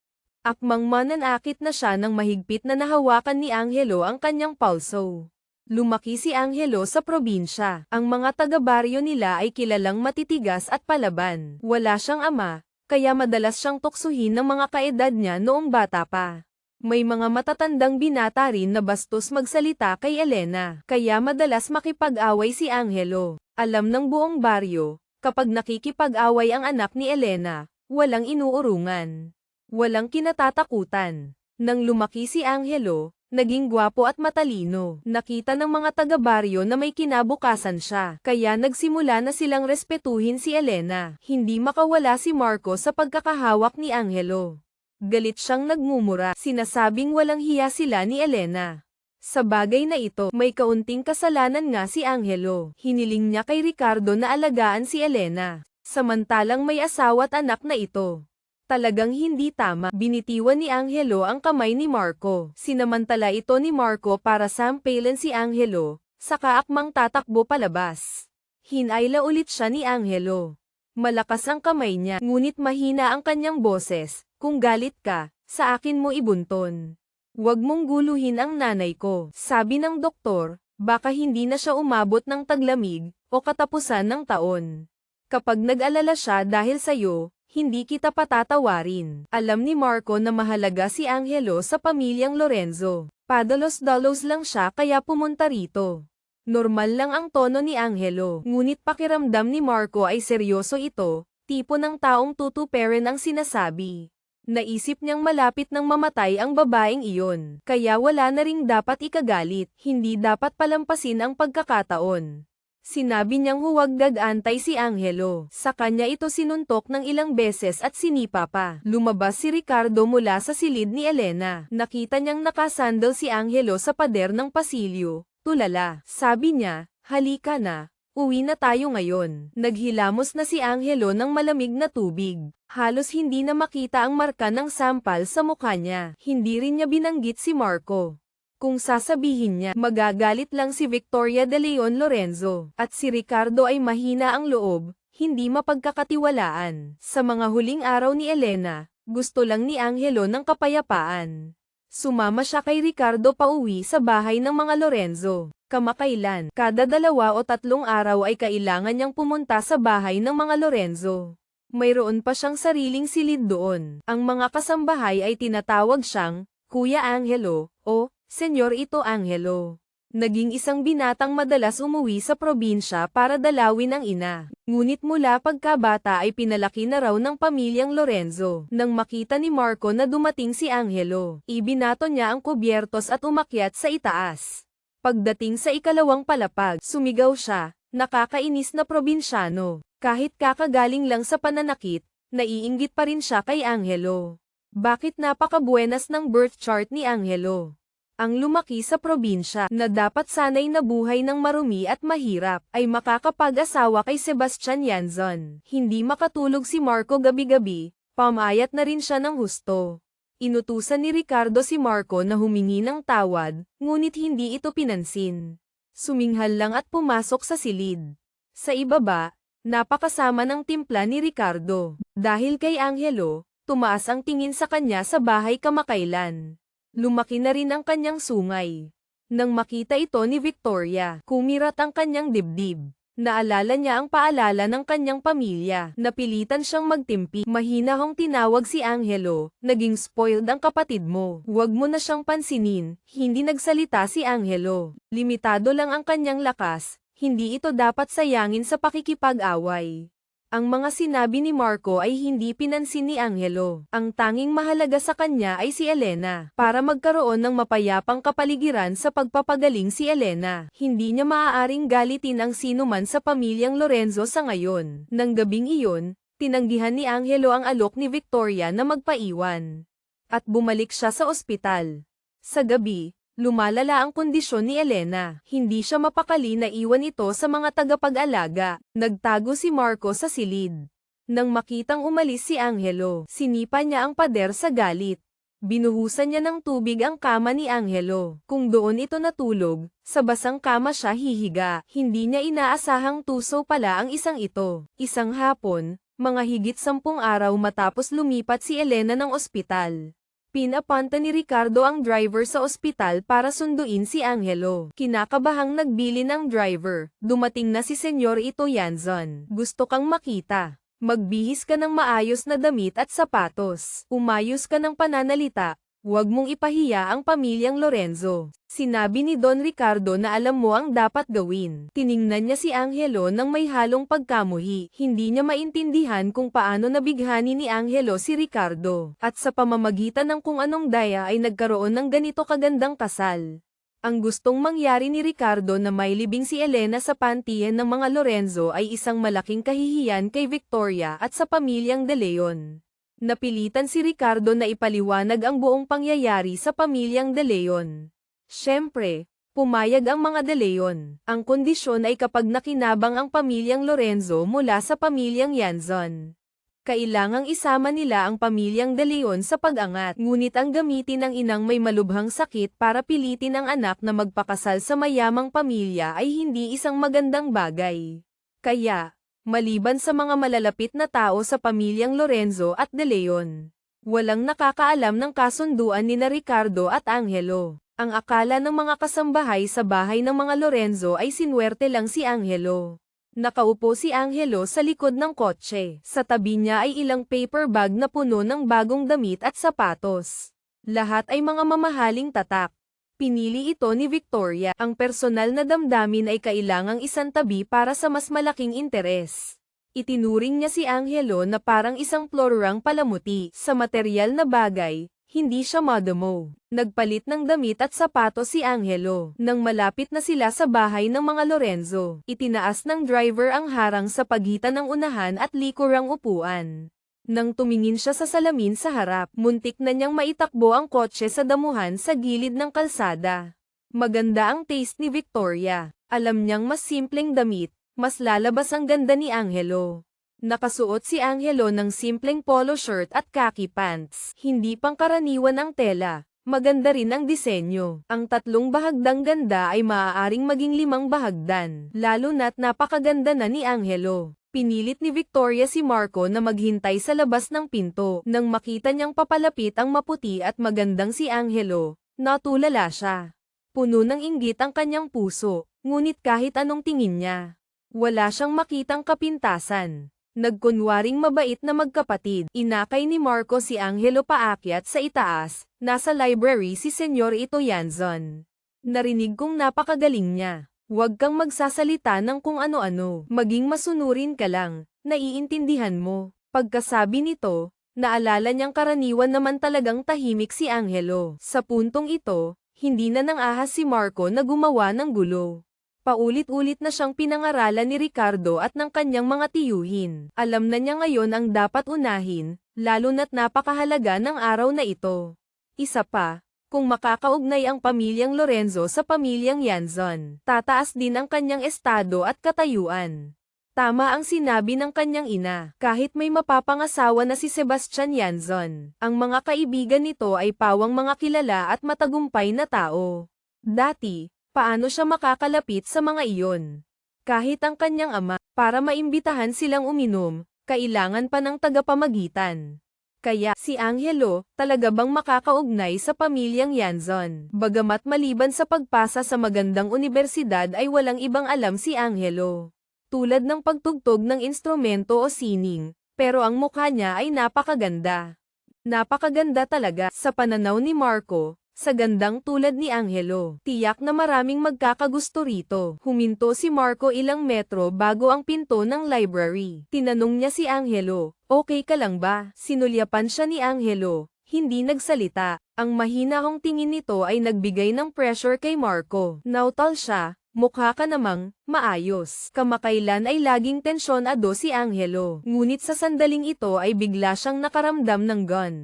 Speaker 1: Akmang mananakit na siya nang mahigpit na nahawakan ni Angelo ang kanyang pulso. Lumaki si Angelo sa probinsya. Ang mga taga-baryo nila ay kilalang matitigas at palaban. Wala siyang ama, kaya madalas siyang tuksuhin ng mga kaedad niya noong bata pa. May mga matatandang binata rin na bastos magsalita kay Elena, kaya madalas makipag-away si Angelo. Alam ng buong baryo, kapag nakikipag-away ang anak ni Elena, walang inuurungan. Walang kinatatakutan. Nang lumaki si Angelo, naging gwapo at matalino. Nakita ng mga taga-baryo na may kinabukasan siya, kaya nagsimula na silang respetuhin si Elena. Hindi makawala si Marco sa pagkakahawak ni Angelo. Galit siyang nagmumura, sinasabing walang hiya sila ni Elena. Sa bagay na ito, may kaunting kasalanan nga si Angelo. Hiniling niya kay Ricardo na alagaan si Elena, samantalang may asawa at anak na ito. Talagang hindi tama. Binitiwan ni Angelo ang kamay ni Marco. Sinamantala ito ni Marco para sampalan si Angelo, saka akmang tatakbo palabas. Hinayla ulit siya ni Angelo. Malakas ang kamay niya, ngunit mahina ang kanyang boses. Kung galit ka, sa akin mo ibunton. Huwag mong guluhin ang nanay ko. Sabi ng doktor, baka hindi na siya umabot ng taglamig o katapusan ng taon. Kapag nag-alala siya dahil sa'yo, hindi kita patatawarin. Alam ni Marco na mahalaga si Angelo sa pamilyang Lorenzo. Padalos-dalos lang siya kaya pumunta rito. Normal lang ang tono ni Angelo, ngunit pakiramdam ni Marco ay seryoso ito, tipo ng taong tutuperin ang sinasabi. Naisip niyang malapit nang mamatay ang babaeng iyon, kaya wala na ring dapat ikagalit, hindi dapat palampasin ang pagkakataon. Sinabi niyang huwag gag-antay si Angelo. Sa kanya ito sinuntok ng ilang beses at sinipa pa. Lumabas si Ricardo mula sa silid ni Elena. Nakita niyang nakasandal si Angelo sa pader ng pasilyo. Tulala. Sabi niya, halika na. Uwi na tayo ngayon. Naghilamos na si Angelo ng malamig na tubig. Halos hindi na makita ang marka ng sampal sa mukha niya. Hindi rin niya binanggit si Marco. Kung sasabihin niya, magagalit lang si Victoria de Leon Lorenzo. At si Ricardo ay mahina ang loob, hindi mapagkakatiwalaan. Sa mga huling araw ni Elena, gusto lang ni Angelo ng kapayapaan. Sumama siya kay Ricardo pauwi sa bahay ng mga Lorenzo. Kamakailan, kada 2 o 3 araw ay kailangan niyang pumunta sa bahay ng mga Lorenzo. Mayroon pa siyang sariling silid doon. Ang mga kasambahay ay tinatawag siyang, Kuya Angelo, o, Senyor ito Angelo. Naging isang binatang madalas umuwi sa probinsya para dalawin ang ina. Ngunit mula pagkabata ay pinalaki na raw ng pamilyang Lorenzo. Nang makita ni Marco na dumating si Angelo, ibinato niya ang kubyertos at umakyat sa itaas. Pagdating sa ikalawang palapag, sumigaw siya, nakakainis na probinsyano. Kahit kakagaling lang sa pananakit, naiinggit pa rin siya kay Angelo. Bakit napakabuenas ng birth chart ni Angelo? Ang lumaki sa probinsya na dapat sanay na buhay ng marumi at mahirap ay makakapag-asawa kay Sebastian Yanzon. Hindi makatulog si Marco gabi-gabi, Pamayat na rin siya ng husto. Inutusan ni Ricardo si Marco na humingi ng tawad, ngunit hindi ito pinansin. Suminghal lang at pumasok sa silid. Sa ibaba, napakasama ng timpla ni Ricardo. Dahil kay Angelo, tumaas ang tingin sa kanya sa bahay kamakailan. Lumaki na rin ang kanyang sungay. Nang makita ito ni Victoria, kumirat ang kanyang dibdib. Naalala niya ang paalala ng kanyang pamilya. Napilitan siyang magtimpi. Mahinahong tinawag si Angelo, naging spoiled ang kapatid mo. Huwag mo na siyang pansinin, hindi nagsalita si Angelo. Limitado lang ang kanyang lakas, hindi ito dapat sayangin sa pakikipag-away. Ang mga sinabi ni Marco ay hindi pinansin ni Angelo. Ang tanging mahalaga sa kanya ay si Elena. Para magkaroon ng mapayapang kapaligiran sa pagpapagaling si Elena, hindi niya maaaring galitin ang sinuman sa pamilyang Lorenzo sa ngayon. Nang gabing iyon, tinanggihan ni Angelo ang alok ni Victoria na magpaiwan. At bumalik siya sa ospital. Sa gabi, lumalala ang kondisyon ni Elena. Hindi siya mapakali na iwan ito sa mga tagapag-alaga. Nagtago si Marco sa silid. Nang makitang umalis si Angelo, sinipa niya ang pader sa galit. Binuhusan niya ng tubig ang kama ni Angelo. Kung doon ito natulog, sa basang kama siya hihiga. Hindi niya inaasahang tuso pala ang isang ito. Isang hapon, mga higit 10 araw matapos lumipat si Elena ng ospital. Pinapunta ni Ricardo ang driver sa ospital para sunduin si Angelo. Kinakabahang nagbilin ang driver. Dumating na si Senyor Ito Yanzon. Gusto kang makita. Magbihis ka ng maayos na damit at sapatos. Umayos ka ng pananalita. Huwag mong ipahiya ang pamilyang Lorenzo. Sinabi ni Don Ricardo na alam mo ang dapat gawin. Tiningnan niya si Angelo nang may halong pagkamuhi. Hindi niya maintindihan kung paano nabighani ni Angelo si Ricardo. At sa pamamagitan ng kung anong daya ay nagkaroon ng ganito kagandang kasal. Ang gustong mangyari ni Ricardo na mailibing si Elena sa pantiyan ng mga Lorenzo ay isang malaking kahihiyan kay Victoria at sa pamilyang De Leon. Napilitan si Ricardo na ipaliwanag ang buong pangyayari sa pamilyang De Leon. Siyempre, pumayag ang mga De Leon. Ang kondisyon ay kapag nakinabang ang pamilyang Lorenzo mula sa pamilyang Yanzon. Kailangang isama nila ang pamilyang De Leon sa pag-angat. Ngunit ang gamitin ng inang may malubhang sakit para pilitin ang anak na magpakasal sa mayamang pamilya ay hindi isang magandang bagay. Kaya, maliban sa mga malalapit na tao sa pamilyang Lorenzo at De Leon, walang nakakaalam ng kasunduan ni Ricardo at Angelo. Ang akala ng mga kasambahay sa bahay ng mga Lorenzo ay sinuwerte lang si Angelo. Nakaupo si Angelo sa likod ng kotse. Sa tabi niya ay ilang paper bag na puno ng bagong damit at sapatos. Lahat ay mga mamahaling tatak. Pinili ito ni Victoria. Ang personal na damdamin ay kailangang isantabi para sa mas malaking interes. Itinuring niya si Angelo na parang isang plorang palamuti. Sa material na bagay, hindi siya madamo. Nagpalit ng damit at sapatos si Angelo. Nang malapit na sila sa bahay ng mga Lorenzo, itinaas ng driver ang harang sa pagitan ng unahan at likurang upuan. Nang tumingin siya sa salamin sa harap, muntik na niyang maitakbo ang kotse sa damuhan sa gilid ng kalsada. Maganda ang taste ni Victoria. Alam niyang mas simpleng damit, mas lalabas ang ganda ni Angelo. Nakasuot si Angelo ng simpleng polo shirt at khaki pants. Hindi pangkaraniwan ang tela. Maganda rin ang disenyo. Ang 3 bahagdang ganda ay maaaring maging 5 bahagdan. Lalo na't napakaganda na ni Angelo. Pinilit ni Victoria si Marco na maghintay sa labas ng pinto. Nang makita niyang papalapit ang maputi at magandang si Angelo, natulala siya. Puno ng inggit ang kanyang puso, ngunit kahit anong tingin niya, wala siyang makitang kapintasan. Nagkunwaring mabait na magkapatid. Inakay ni Marco si Angelo paakyat sa itaas. Nasa library si Senyor Ito Yanzon. Narinig kong napakagaling niya. Huwag kang magsasalita ng kung ano-ano. Maging masunurin ka lang. Naiintindihan mo. Pagkasabi nito, naalala niyang karaniwan naman talagang tahimik si Angelo. Sa puntong ito, hindi na nang-ahas si Marco na gumawa ng gulo. Paulit-ulit na siyang pinangaralan ni Ricardo at ng kanyang mga tiyuhin. Alam na niya ngayon ang dapat unahin, lalo na't napakahalaga ng araw na ito. Isa pa, kung makakaugnay ang pamilyang Lorenzo sa pamilyang Yanzon, tataas din ang kanyang estado at katayuan. Tama ang sinabi ng kanyang ina. Kahit may mapapangasawa na si Sebastian Yanzon, ang mga kaibigan nito ay pawang mga kilala at matagumpay na tao. Dati, paano siya makakalapit sa mga iyon? Kahit ang kanyang ama, para maimbitahan silang uminom, kailangan pa ng tagapamagitan. Kaya, si Angelo, talaga bang makakaugnay sa pamilyang Yanzon? Bagamat maliban sa pagpasa sa magandang unibersidad ay walang ibang alam si Angelo. Tulad ng pagtugtog ng instrumento o sining, pero ang mukha niya ay napakaganda. Napakaganda talaga, sa pananaw ni Marco, sa gandang tulad ni Angelo. Tiyak na maraming magkakagusto rito. Huminto si Marco ilang metro bago ang pinto ng library. Tinanong niya si Angelo, "Okay ka lang ba?" Sinulyapan siya ni Angelo, hindi nagsalita. Ang mahinahong tingin nito ay nagbigay ng pressure kay Marco. Nautal siya, "Mukha ka namang maayos." Kamakailan ay laging tensyonado si Angelo. Ngunit sa sandaling ito ay bigla siyang nakaramdam ng gun.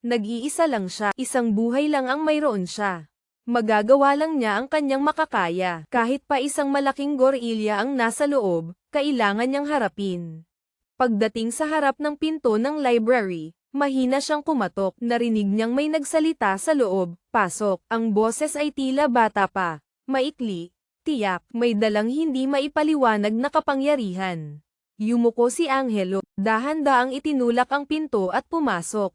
Speaker 1: Nag-iisa lang siya, isang buhay lang ang mayroon siya. Magagawa lang niya ang kanyang makakaya. Kahit pa isang malaking gorilya ang nasa loob, kailangan niyang harapin. Pagdating sa harap ng pinto ng library, mahina siyang kumatok. Narinig niyang may nagsalita sa loob, "Pasok." Ang boses ay tila bata pa, maikli, tiyak, may dalang hindi maipaliwanag na kapangyarihan. Yumuko si Angelo, dahan-daang itinulak ang pinto at pumasok.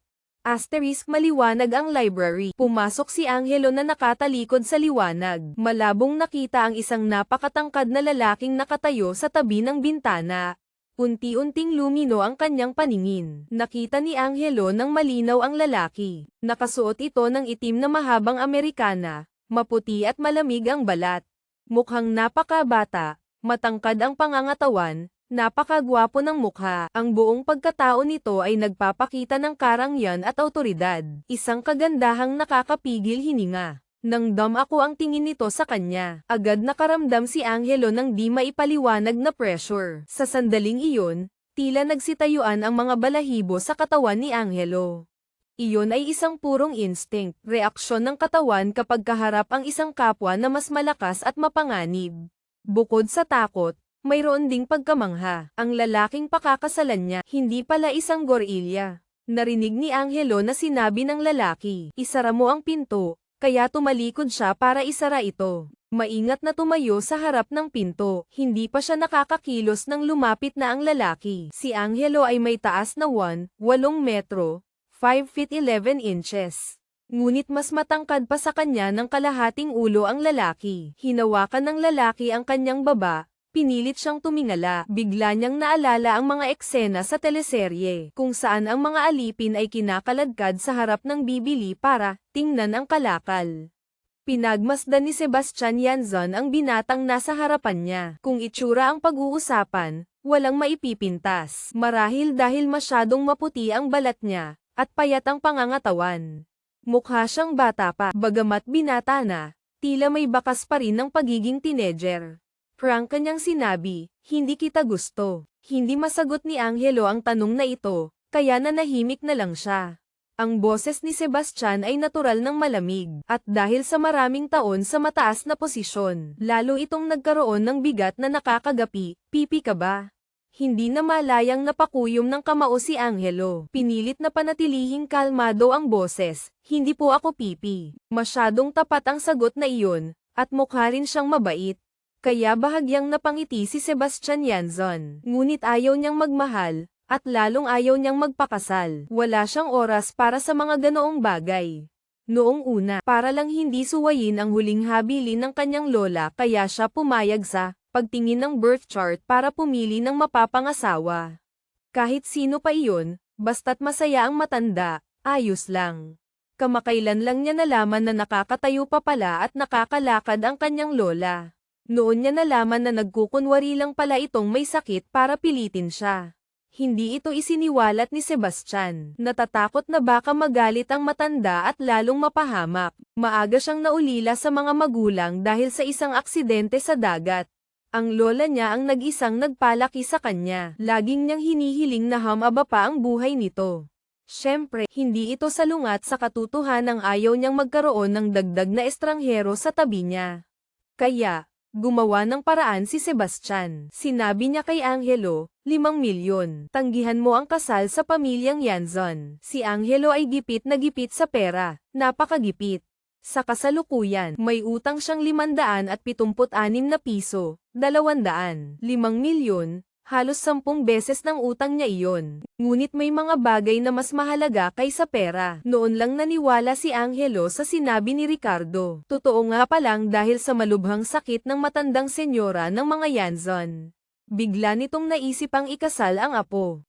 Speaker 1: Maliwanag ang library. Pumasok si Angelo na nakatalikod sa liwanag. Malabong nakita ang isang napakatangkad na lalaking nakatayo sa tabi ng bintana. Unti-unting lumino ang kanyang paningin. Nakita ni Angelo ng malinaw ang lalaki. Nakasuot ito ng itim na mahabang Amerikana, maputi at malamig ang balat. Mukhang napakabata, matangkad ang pangangatawan, napakagwapo ng mukha. Ang buong pagkatao nito ay nagpapakita ng karangyan at awtoridad. Isang kagandahang nakakapigil hininga. Nang ako ang tingin nito sa kanya, agad nakaramdam si Angelo ng di maipaliwanag na pressure. Sa sandaling iyon, tila nagsitayuan ang mga balahibo sa katawan ni Angelo. Iyon ay isang purong instinct, reaksyon ng katawan kapag kaharap ang isang kapwa na mas malakas at mapanganib. Bukod sa takot, mayroon ding pagkamangha. Ang lalaking pakakasalan niya, hindi pala isang gorilya. Narinig ni Angelo na sinabi ng lalaki, "Isara mo ang pinto." Kaya tumalikod siya para isara ito. Maingat na tumayo sa harap ng pinto. Hindi pa siya nakakakilos nang lumapit na ang lalaki. Si Angelo ay may taas na 1.8 metro, 5 feet 11 inches. Ngunit mas matangkad pa sa kanya ng kalahating ulo ang lalaki. Hinawakan ng lalaki ang kanyang baba. Pinilit siyang tumingala. Bigla niyang naalala ang mga eksena sa teleserye, kung saan ang mga alipin ay kinakaladkad sa harap ng bibili para tingnan ang kalakal. Pinagmasdan ni Sebastian Yanzon ang binatang nasa harapan niya. Kung itsura ang pag-uusapan, walang maipipintas. Marahil dahil masyadong maputi ang balat niya, at payat ang pangangatawan. Mukha siyang bata pa, bagamat binata na, tila may bakas pa rin ng pagiging teenager. Frank kanyang sinabi, "Hindi kita gusto." Hindi masagot ni Angelo ang tanong na ito, kaya nanahimik na lang siya. Ang boses ni Sebastian ay natural ng malamig, at dahil sa maraming taon sa mataas na posisyon, lalo itong nagkaroon ng bigat na nakakagapi. "Pipi ka ba?" Hindi na malayang napakuyom ng kamao si Angelo. Pinilit na panatilihing kalmado ang boses, "Hindi po ako pipi." Masyadong tapat ang sagot na iyon, at mukha rin siyang mabait. Kaya bahagyang napangiti si Sebastian Yanzon. Ngunit ayaw niyang magmahal, at lalong ayaw niyang magpakasal. Wala siyang oras para sa mga ganoong bagay. Noong una, para lang hindi suwayin ang huling habilin ng kanyang lola, kaya siya pumayag sa pagtingin ng birth chart para pumili ng mapapangasawa. Kahit sino pa iyon, basta't masaya ang matanda, ayos lang. Kamakailan lang niya nalaman na nakakatayo pa pala at nakakalakad ang kanyang lola. Noon niya nalaman na nagkukunwari lang pala itong may sakit para pilitin siya. Hindi ito isiniwalat ni Sebastian. Natatakot na baka magalit ang matanda at lalong mapahamak. Maaga siyang naulila sa mga magulang dahil sa isang aksidente sa dagat. Ang lola niya ang nag-isang nagpalaki sa kanya. Laging niyang hinihiling na humaba pa ang buhay nito. Siyempre, hindi ito salungat sa katotohanang ayaw niyang magkaroon ng dagdag na estranghero sa tabi niya. Kaya, Gumawa ng paraan si Sebastian. Sinabi niya kay Angelo, 5 milyon. Tanggihan mo ang kasal sa pamilyang Yanzon. Si Angelo ay gipit na gipit sa pera. Napakagipit. Sa kasalukuyan, may utang siyang 576 na piso, 200, 5 milyon, halos 10 beses ng utang niya iyon. Ngunit may mga bagay na mas mahalaga kaysa pera. Noon lang naniwala si Angelo sa sinabi ni Ricardo. Totoo nga palang dahil sa malubhang sakit ng matandang senyora ng mga Yanzon. Bigla nitong naisip ang ikasal ang apo.